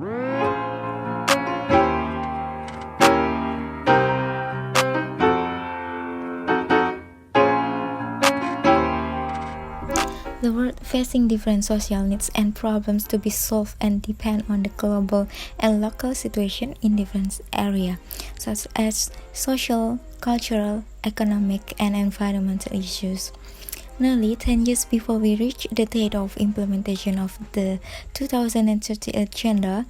The world facing different social needs and problems to be solved and depend on the global and local situation in different areas, such as social, cultural, economic, and environmental issues. Nearly 10 years before we reach the date of implementation of the 2030 Agenda,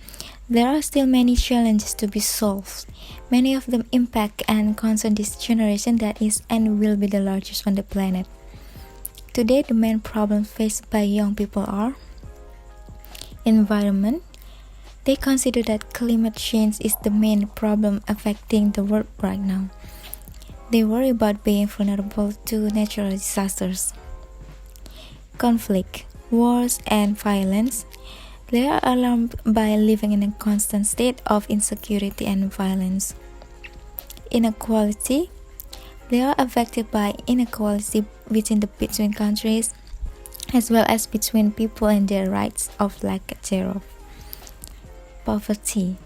there are still many challenges to be solved. Many of them impact and concern this generation that is and will be the largest on the planet. Today, the main problems faced by young people are environment. They consider that climate change is the main problem affecting the world right now. They worry about being vulnerable to natural disasters. Conflict, wars, and violence. They are alarmed by living in a constant state of insecurity and violence. Inequality. They are affected by inequality between countries, as well as between people and their rights of lack thereof. Poverty.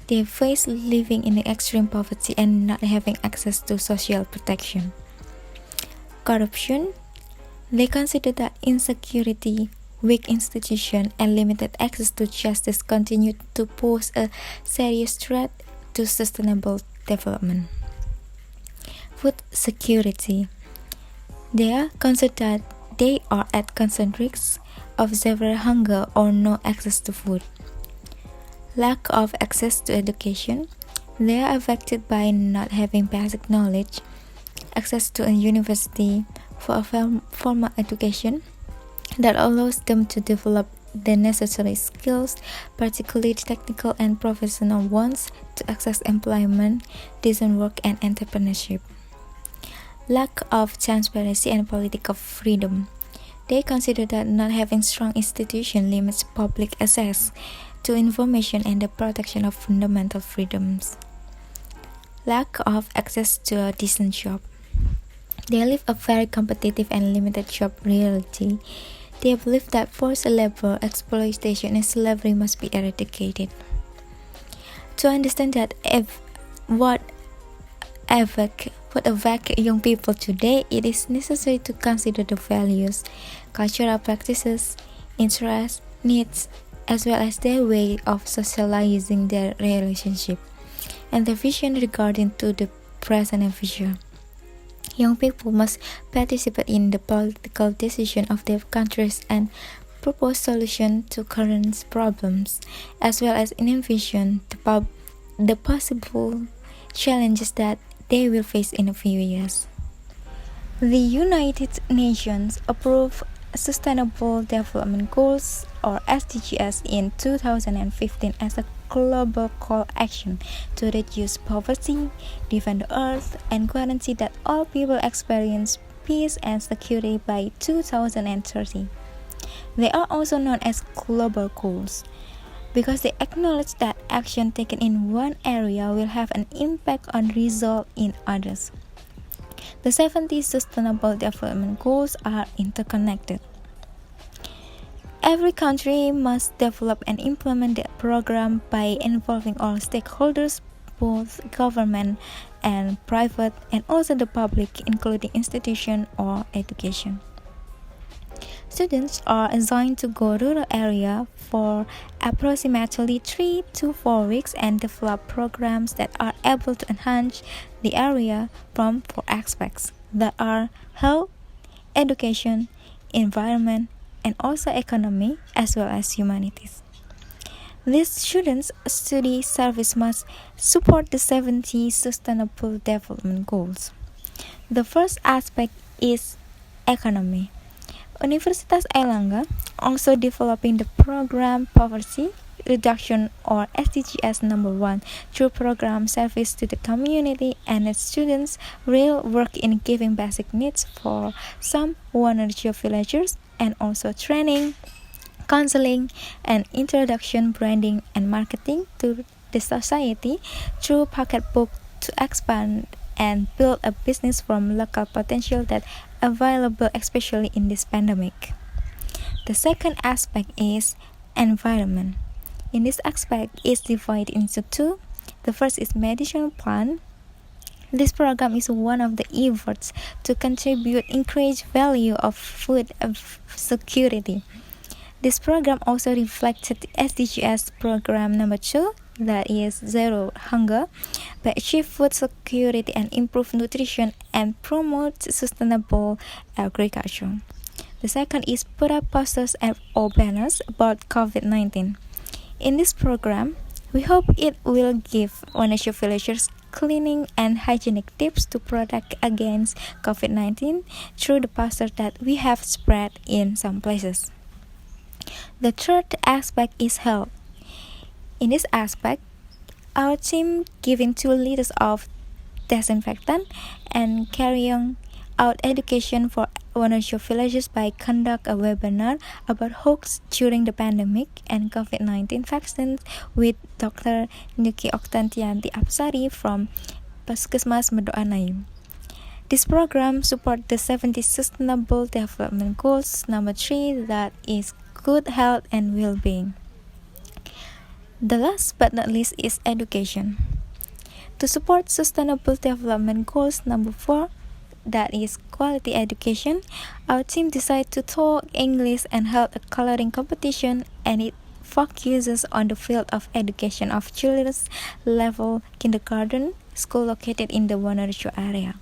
They face living in extreme poverty and not having access to social protection. Corruption. They consider that insecurity, weak institutions, and limited access to justice continue to pose a serious threat to sustainable development. Food security. They are concerned that they are at constant risk of severe hunger or no access to food. Lack of access to education. They are affected by not having basic knowledge, access to a university for a formal education that allows them to develop the necessary skills, particularly technical and professional ones, to access employment, decent work, and entrepreneurship. Lack of transparency and political freedom. They consider that not having strong institutions limits public access to information and the protection of fundamental freedoms. Lack of access to a decent job. They live a very competitive and limited job reality. They believe that forced labor, exploitation, and slavery must be eradicated. To understand that what affect young people today, it is necessary to consider the values, cultural practices, interests, needs, as well as their way of socializing their relationship, and the vision regarding to the present and future. Young people must participate in the political decision of their countries and propose solutions to current problems, as well as envision the possible challenges that they will face in a few years. The United Nations approved Sustainable Development Goals or SDGs in 2015 as a global call action to reduce poverty, defend the earth, and guarantee that all people experience peace and security by 2030. They are also known as global goals because they acknowledge that action taken in one area will have an impact on results in others. The 70 Sustainable Development Goals are interconnected. Every country must develop and implement the program by involving all stakeholders, both government and private, and also the public, including institutions or education. Students are assigned to go to rural area for approximately 3 to 4 weeks and develop programs that are able to enhance the area from 4 aspects that are health, education, environment, and also economy, as well as humanities. These students' study service must support the 70 Sustainable Development Goals. The first aspect is economy. Universitas Airlangga also developing the program Poverty Reduction or SDGs number 1 through program service to the community and its students real work in giving basic needs for some vulnerable villagers and also training, counseling, and introduction branding and marketing to the society through pocketbook to expand and build a business from local potential that available especially in this pandemic. The second aspect is environment. In this aspect, it's divided into two. The first is medicinal plant. This program is one of the efforts to contribute increased value of food security. This program also reflected the SDGs program number 2, that is Zero Hunger, by achieve food security and improve nutrition and promote sustainable agriculture. The second is put up posters and awareness about COVID-19. In this program, we hope it will give ownership villagers cleaning and hygienic tips to protect against COVID-19 through the posters that we have spread in some places. The third aspect is health. In this aspect, our team giving 2 liters of disinfectant and carrying out education for ownership villages by conduct a webinar about hoax during the pandemic and COVID-19 vaccines with Dr. Nuki Oktantianti Apsari from Puskesmas Medoanaim. This program supports the 70 Sustainable Development Goals number 3, that is good health and well-being. The last but not least is education. To support Sustainable Development Goals number 4, that is quality education, our team decided to talk English and held a coloring competition, and it focuses on the field of education of children's level kindergarten school located in the Wonorejo area.